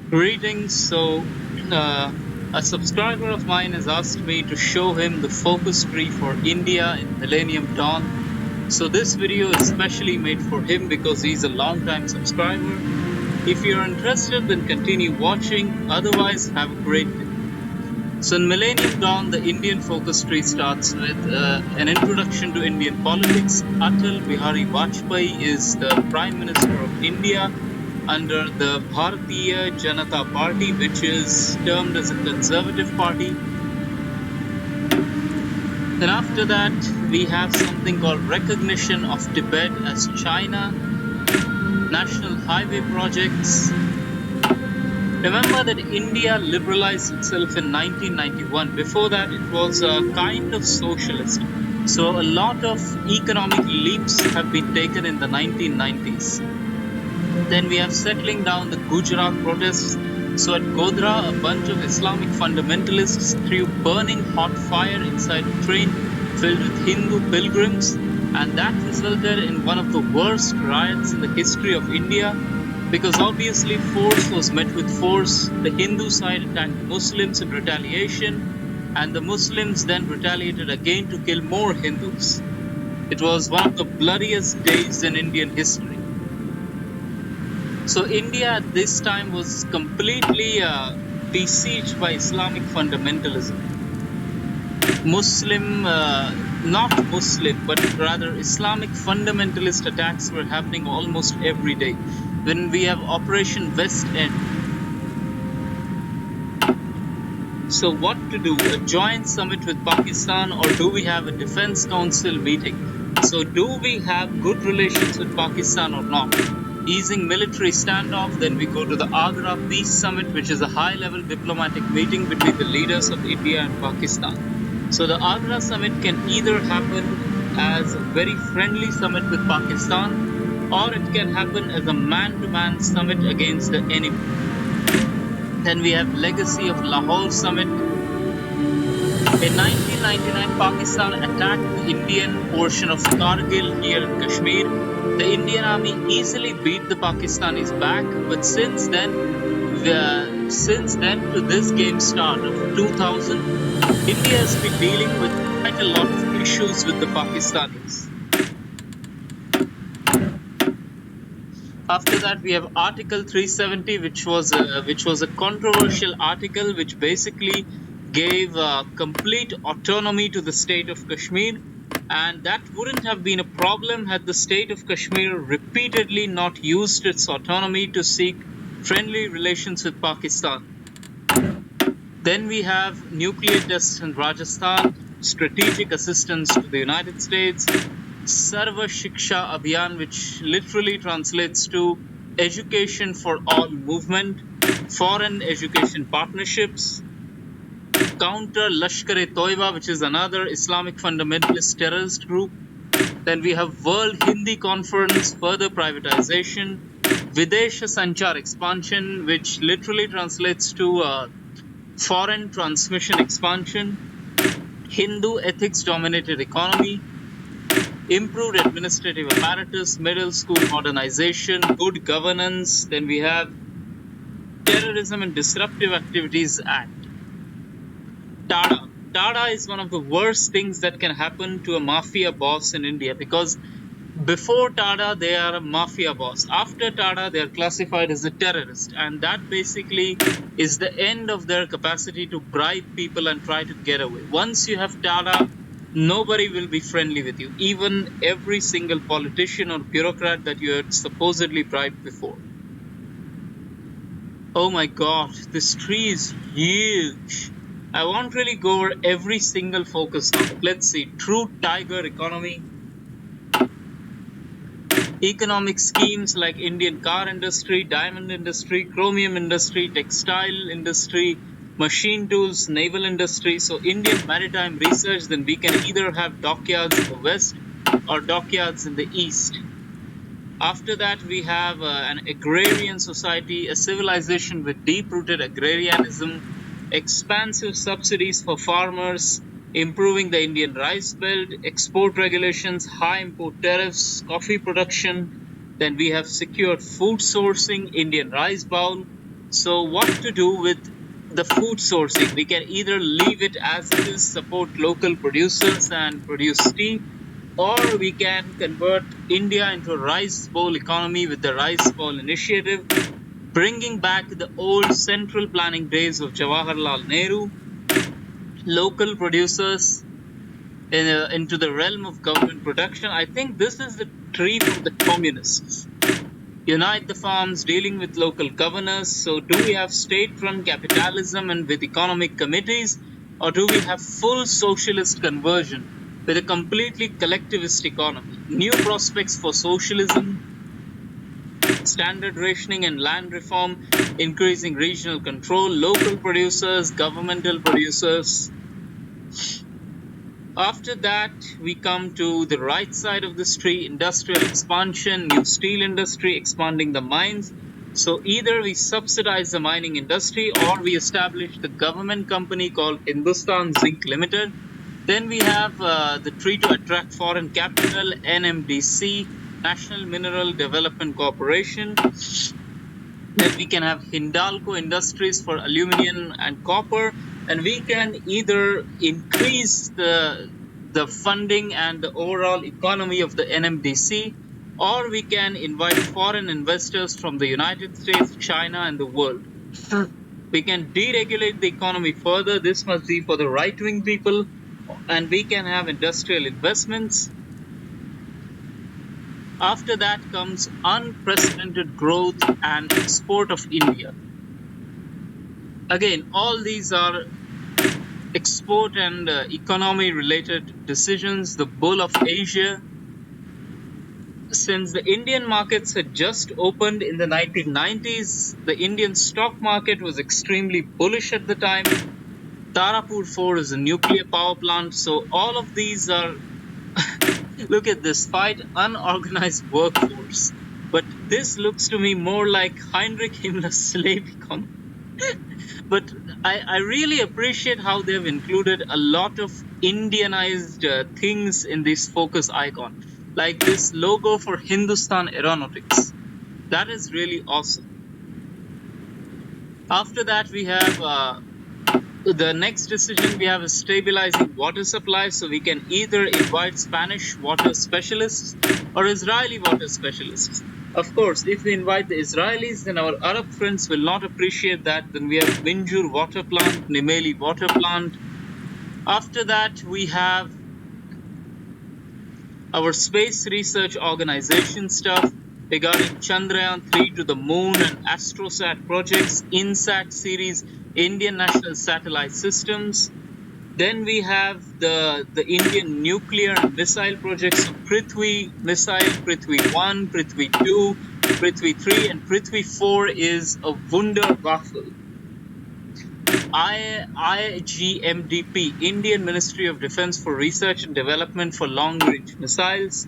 Greetings. A subscriber of mine has asked me to show him the focus tree for India in Millennium Dawn. So, this video is specially made for him because he's a long-time subscriber. If you're interested, then continue watching. Otherwise, have a great day. So, in Millennium Dawn, the Indian focus tree starts with an introduction to Indian politics. Atal Bihari Vajpayee is the Prime Minister of India under the Bharatiya Janata Party, which is termed as a conservative party. Then after that, we have something called recognition of Tibet as China, national highway projects. Remember that India liberalized itself in 1991. Before that, it was a kind of socialist. So a lot of economic leaps have been taken in the 1990s. Then we have settling down the Gujarat protests. So at Godhra, a bunch of Islamic fundamentalists threw burning hot fire inside a train filled with Hindu pilgrims, and that resulted in one of the worst riots in the history of India, because obviously force was met with force. The Hindu side attacked Muslims in retaliation, and the Muslims then retaliated again to kill more Hindus. It was one of the bloodiest days in Indian history. So India at this time was completely besieged by Islamic fundamentalism. Not Muslim, but rather Islamic fundamentalist attacks were happening almost every day. When we have Operation West End. So what to do? A joint summit with Pakistan, or do we have a Defense Council meeting? So do we have good relations with Pakistan or not? Easing military standoff, then we go to the Agra Peace Summit, which is a high-level diplomatic meeting between the leaders of India and Pakistan. So the Agra Summit can either happen as a very friendly summit with Pakistan, or it can happen as a man-to-man summit against the enemy. Then we have Legacy of Lahore Summit. In 1999, Pakistan attacked the Indian portion of Kargil here in Kashmir. The Indian army easily beat the Pakistanis back, but since then to this game start of 2000, India has been dealing with quite a lot of issues with the Pakistanis. After that, we have Article 370, which was a controversial article which basically gave complete autonomy to the state of Kashmir, and that wouldn't have been a problem had the state of Kashmir repeatedly not used its autonomy to seek friendly relations with Pakistan. Then we have nuclear tests in Rajasthan, strategic assistance to the United States, Sarva Shiksha Abhiyan, which literally translates to Education for All movement, foreign education partnerships, counter Lashkar-e-Toiba, which is another Islamic fundamentalist terrorist group. Then we have World Hindi Conference, further privatization, Videsha Sanchar expansion, which literally translates to foreign transmission expansion, Hindu ethics dominated economy, improved administrative apparatus, middle school modernization, good governance. Then we have Terrorism and Disruptive Activities Act. Tada. Tada is one of the worst things that can happen to a mafia boss in India, because before Tada, they are a mafia boss. After Tada, they are classified as a terrorist. And that basically is the end of their capacity to bribe people and try to get away. Once you have Tada, nobody will be friendly with you, even every single politician or bureaucrat that you had supposedly bribed before. Oh my god, this tree is huge. I won't really go over every single focus now. Let's see. True tiger economy. Economic schemes like Indian car industry, diamond industry, chromium industry, textile industry, machine tools, naval industry. So Indian maritime research, then we can either have dockyards in the west or dockyards in the east. After that, we have an agrarian society, a civilization with deep-rooted agrarianism, expansive subsidies for farmers, improving the Indian rice belt, export regulations, high import tariffs, coffee production. Then we have secured food sourcing, Indian rice bowl, So what to do with the food sourcing? We can either leave it as it is, support local producers and produce tea, or we can convert India into a rice bowl economy with the Rice Bowl Initiative, bringing back the old central planning days of Jawaharlal Nehru, local producers into the realm of government production. I think this is the tree for the communists. Unite the farms, dealing with local governors. So, do we have state run capitalism and with economic committees, or do we have full socialist conversion with a completely collectivist economy? New prospects for socialism, standard rationing and land reform, increasing regional control, local producers, governmental producers. After that, we come to the right side of the tree, industrial expansion, new steel industry, expanding the mines. So either we subsidize the mining industry or we establish the government company called Hindustan Zinc Limited. Then we have the tree to attract foreign capital, NMDC, National Mineral Development Corporation. Then we can have Hindalco Industries for aluminum and copper, and we can either increase the funding and the overall economy of the NMDC, or we can invite foreign investors from the United States, China, and the world. We can deregulate the economy further. This must be for the right wing people, and we can have industrial investments. After that comes unprecedented growth and export of India. Again, all these are export and economy related decisions. The bull of Asia. Since the Indian markets had just opened in the 1990s, the Indian stock market was extremely bullish at the time. Tarapur 4 is a nuclear power plant. So all of these are, look at this, fight unorganized workforce. But this looks to me more like Heinrich Himmler's slave economy. But I really appreciate how they've included a lot of Indianized things in this focus icon, like this logo for Hindustan Aeronautics. That is really awesome. After that, we have the next decision we have is stabilizing water supply. So we can either invite Spanish water specialists or Israeli water specialists. Of course, if we invite the Israelis, then our Arab friends will not appreciate that. Then we have Minjur water plant, Nimeli water plant. After that, we have our space research organization stuff regarding Chandrayaan 3 to the moon and Astrosat projects, INSAT series, Indian National Satellite Systems. Then we have the Indian nuclear and missile projects. So Prithvi missile, Prithvi 1, Prithvi 2, Prithvi 3, and Prithvi 4 is a Wunderwaffe. IGMDP, Indian Ministry of Defense for Research and Development for Long Range Missiles.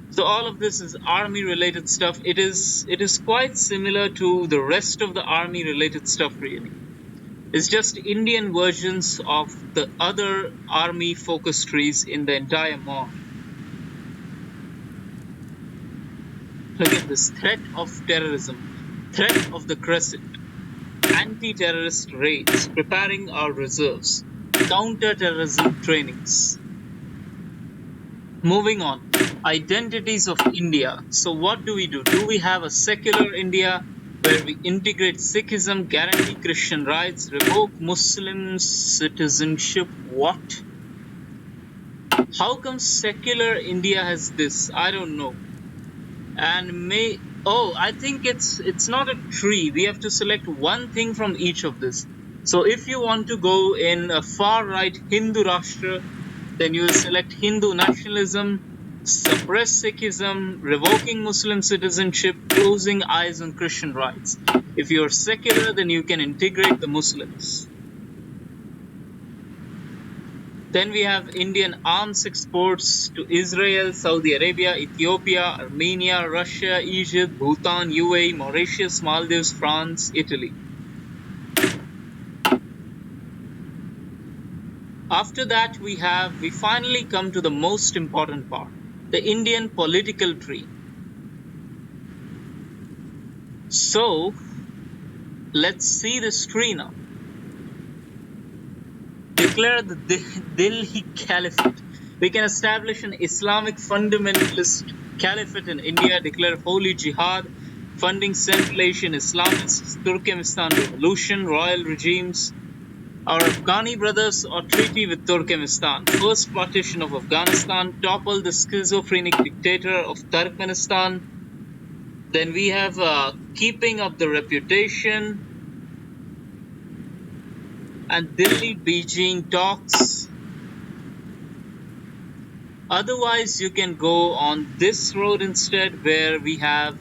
So all of this is army related stuff. It is quite similar to the rest of the army related stuff, really. It's just Indian versions of the other army focus trees in the entire MOD. Look at this, threat of terrorism, threat of the crescent, anti-terrorist raids, preparing our reserves, counter-terrorism trainings. Moving on, identities of India. So what do? Do we have a secular India where we integrate Sikhism, guarantee Christian rights, revoke Muslim citizenship? What? How come secular India has this? I don't know. And I think it's not a tree. We have to select one thing from each of this. So if you want to go in a far right Hindu Rashtra, then you will select Hindu nationalism, suppress Sikhism, revoking Muslim citizenship, closing eyes on Christian rights. If you're secular, then you can integrate the Muslims. Then we have Indian arms exports to Israel, Saudi Arabia, Ethiopia, Armenia, Russia, Egypt, Bhutan, UAE, Mauritius, Maldives, France, Italy. After that, we finally come to the most important part, the Indian political tree. So, Let's see this tree now. Declare the Delhi Caliphate. We can establish an Islamic fundamentalist caliphate in India, declare holy jihad, funding Central Asian Islamists, Turkmenistan revolution, royal regimes, our Afghani brothers, or treaty with Turkmenistan, first partition of Afghanistan, topple the schizophrenic dictator of Turkmenistan. Then we have keeping up the reputation and Delhi Beijing talks. Otherwise, you can go on this road instead, where we have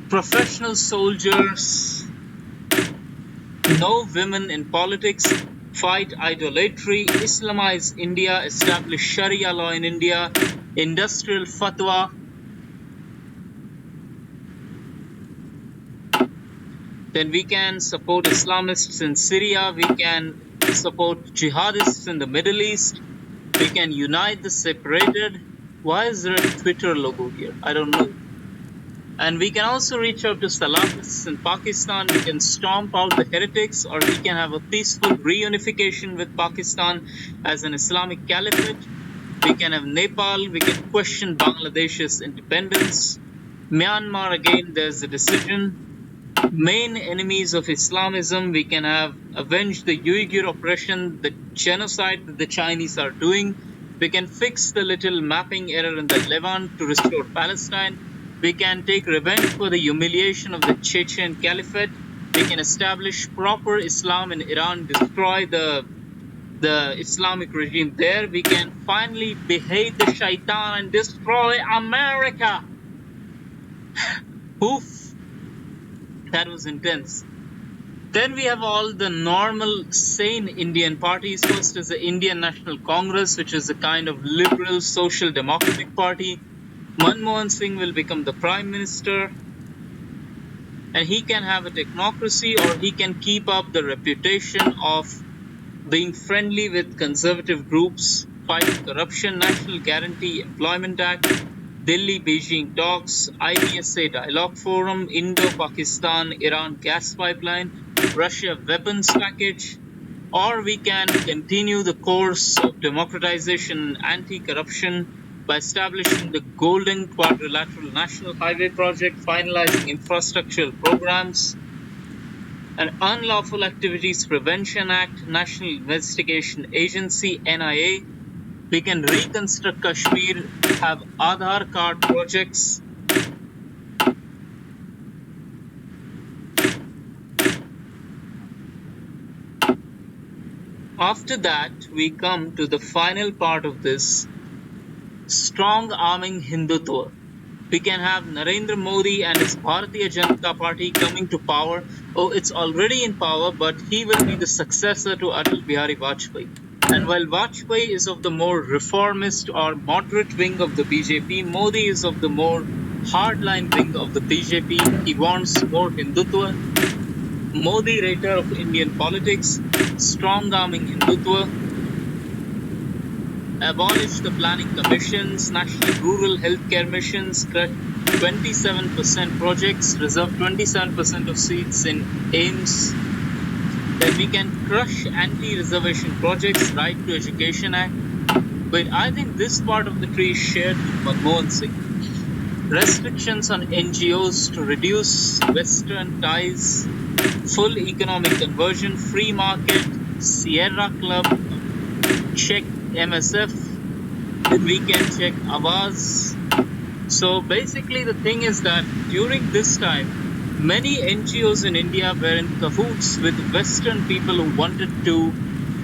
professional soldiers, no women in politics, fight idolatry, Islamize India, establish Sharia law in India, industrial fatwa. Then we can support Islamists in Syria, we can support jihadists in the Middle East, we can unite the separated. Why is there a Twitter logo here? I don't know. And we can also reach out to Salafists in Pakistan. We can stomp out the heretics, or we can have a peaceful reunification with Pakistan as an Islamic caliphate. We can have Nepal. We can question Bangladesh's independence. Myanmar, again, there's a decision. Main enemies of Islamism, we can have avenge the Uyghur oppression, the genocide that the Chinese are doing. We can fix the little mapping error in the Levant to restore Palestine. We can take revenge for the humiliation of the Chechen Caliphate. We can establish proper Islam in Iran, destroy the Islamic regime there. We can finally behead the shaitan and destroy America. Oof. That was intense. Then we have all the normal, sane Indian parties. First is the Indian National Congress, which is a kind of liberal social democratic party. Manmohan Singh will become the Prime Minister, and he can have a technocracy, or he can keep up the reputation of being friendly with conservative groups, fighting corruption, National Guarantee Employment Act, Delhi Beijing talks, IDSA Dialogue Forum, Indo-Pakistan Iran gas pipeline, Russia weapons package. Or we can continue the course of democratization and anti-corruption by establishing the Golden Quadrilateral National Highway Project, finalizing infrastructural programs, an Unlawful Activities Prevention Act, National Investigation Agency, NIA. We can reconstruct Kashmir, have Aadhaar card projects. After that, we come to the final part of this, strong arming Hindutva. We can have Narendra Modi and his Bharatiya Janata Party coming to power. Oh, it's already in power, but he will be the successor to Atal Bihari Vajpayee. And while Vajpayee is of the more reformist or moderate wing of the BJP, Modi is of the more hardline wing of the BJP. He wants more Hindutva. Modi, rater of Indian politics, strong-arming Hindutva, abolish the planning commissions, national rural healthcare missions, cut 27% projects, reserve 27% of seats in AIMS. Then we can crush anti-reservation projects, Right to Education Act. But I think this part of the tree is shared with Manmohan Singh. Restrictions on NGOs to reduce Western ties, full economic conversion, free market, Sierra Club, check MSF, then we can check Awaz. So basically the thing is that during this time, many NGOs in India were in cahoots with Western people who wanted to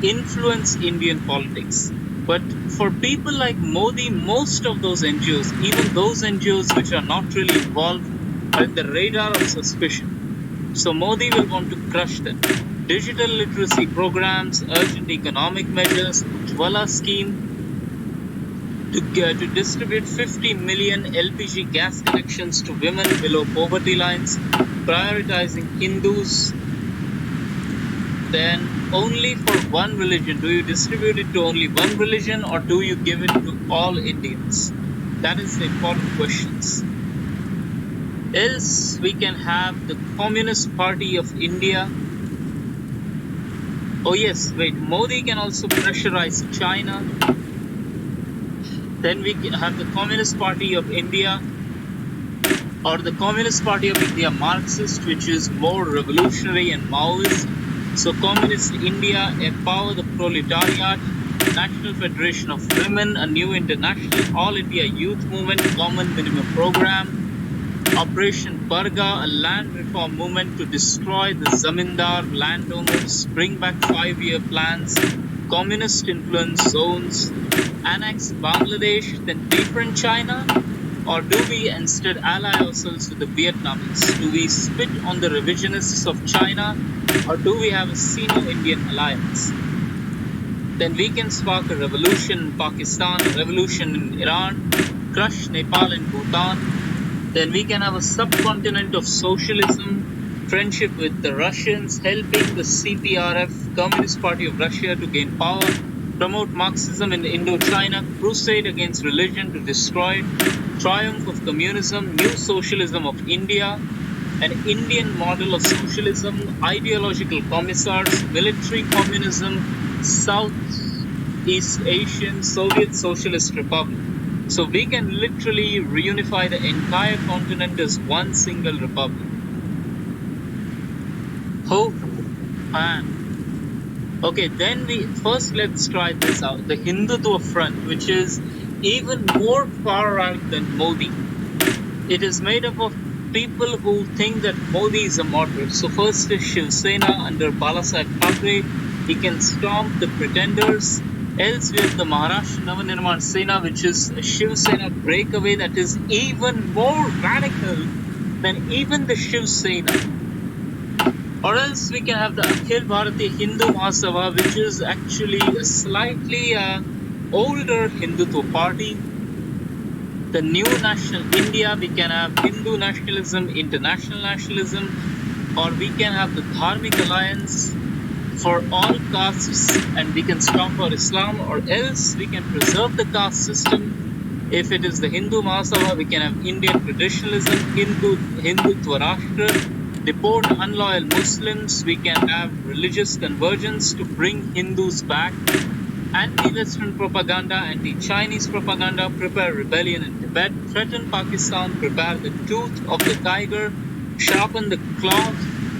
influence Indian politics. But for people like Modi, most of those NGOs, even those NGOs which are not really involved, are in the radar of suspicion. So Modi will want to crush them. Digital literacy programs, urgent economic measures, Ujjwala scheme, to distribute 50 million LPG gas connections to women below poverty lines, prioritizing Hindus. Then only for one religion. Do you distribute it to only one religion, or do you give it to all Indians? That is the important questions. Else we can have the Communist Party of India. Oh yes, wait, Modi can also pressurize China. Then we have the Communist Party of India, or the Communist Party of India Marxist, which is more revolutionary and Maoist. So Communist India, empower the proletariat, National Federation of Women, a new international All India Youth Movement, Common Minimum Program, Operation Barga, a land reform movement to destroy the zamindar landowners, bring back 5-year plans, communist influence zones, annex Bangladesh, then befriend China? Or do we instead ally ourselves with the Vietnamese? Do we spit on the revisionists of China? Or do we have a Sino-Indian alliance? Then we can spark a revolution in Pakistan, a revolution in Iran, crush Nepal and Bhutan. Then we can have a subcontinent of socialism, friendship with the Russians, helping the CPRF, Communist Party of Russia, to gain power, promote Marxism in Indochina, crusade against religion to destroy, triumph of communism, new socialism of India, an Indian model of socialism, ideological commissars, military communism, Southeast Asian Soviet Socialist Republic. So we can literally reunify the entire continent as one single republic. Oh, man. Okay, then let's try this out. The Hindutva Front, which is even more far right than Modi. It is made up of people who think that Modi is a moderate. So first is Shiv Sena under Balasaheb Thackeray. He can stomp the pretenders. Else we have the Maharashtra Navnirman Sena, which is a Shiv Sena breakaway that is even more radical than even the Shiv Sena. Or else we can have the Akhil Bharatiya Hindu Mahasabha, which is actually a slightly older Hindutva party. The New National India, we can have Hindu nationalism, international nationalism, or we can have the Dharmic Alliance for all castes, and we can stop for Islam, or else we can preserve the caste system. If it is the Hindu Mahasabha, we can have Indian traditionalism, Hindutva Rashtra, deport unloyal Muslims, we can have religious convergence to bring Hindus back, anti-Western propaganda, anti-Chinese propaganda, prepare rebellion in Tibet, threaten Pakistan, prepare the tooth of the tiger, sharpen the claws,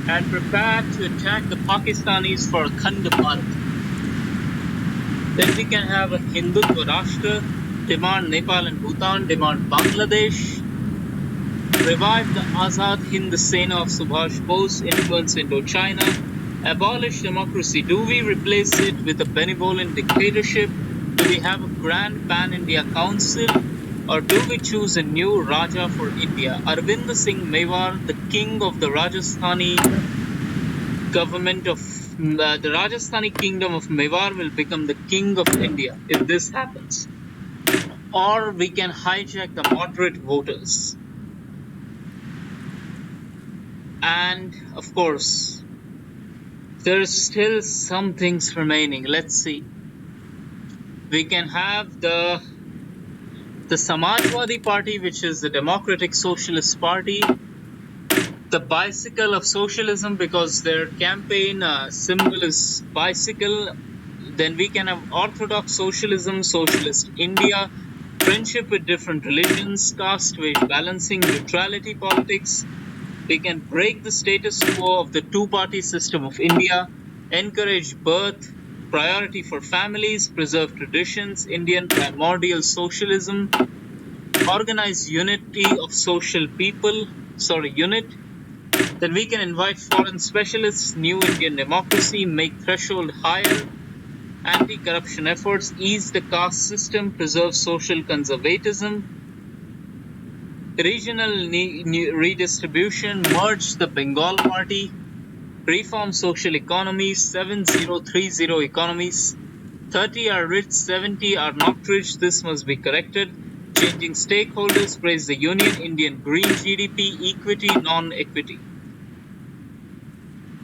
and prepare to attack the Pakistanis for Khand Bharat. Then we can have a Hindutva Rashtra, demand Nepal and Bhutan, demand Bangladesh, revive the Azad Hind Sena of Subhash Bose, influence Indochina, abolish democracy. Do we replace it with a benevolent dictatorship? Do we have a grand pan-India council? Or do we choose a new Raja for India? Arvind Singh Mewar, the king of the Rajasthani government of the Rajasthani kingdom of Mewar, will become the king of India if this happens. Or we can hijack the moderate voters. And of course, there's still some things remaining. Let's see. We can have the Samajwadi Party, which is the Democratic Socialist Party, the bicycle of socialism, because their campaign symbol is bicycle. Then we can have Orthodox Socialism, Socialist India, friendship with different religions, caste-wage balancing, neutrality politics. We can break the status quo of the two-party system of India, encourage birth, priority for families, preserve traditions, Indian primordial socialism, organize unity of social people, unit. Then we can invite foreign specialists, new Indian democracy, make threshold higher, anti-corruption efforts, ease the caste system, preserve social conservatism, regional redistribution, merge the Bengal Party, reform social economies, 7030 economies, 30 are rich, 70 are not rich, this must be corrected, changing stakeholders, praise the union, Indian green GDP, equity, non-equity.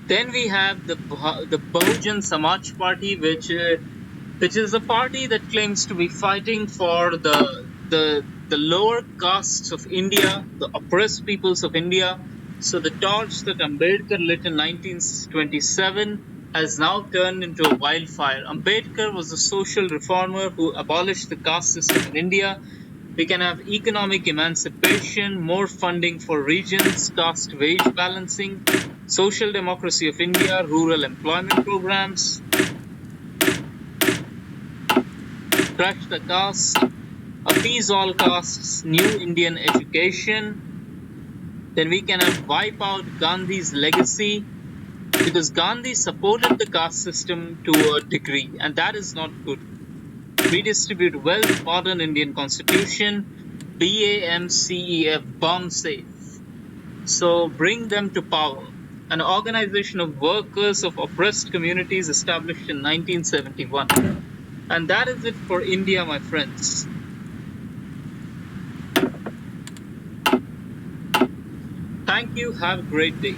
Then we have the Bahujan Samaj Party, which is a party that claims to be fighting for the the lower castes of India, the oppressed peoples of India. So the torch that Ambedkar lit in 1927 has now turned into a wildfire. Ambedkar was a social reformer who abolished the caste system in India. We can have economic emancipation, more funding for regions, caste wage balancing, social democracy of India, rural employment programs, crush the caste, appease all castes, new Indian education. Then we can have wipe out Gandhi's legacy because Gandhi supported the caste system to a degree, and that is not good. Redistribute wealth, modern Indian constitution, BAMCEF, bomb safe. So bring them to power. An organization of workers of oppressed communities established in 1971. And that is it for India, my friends. Thank you. Have a great day.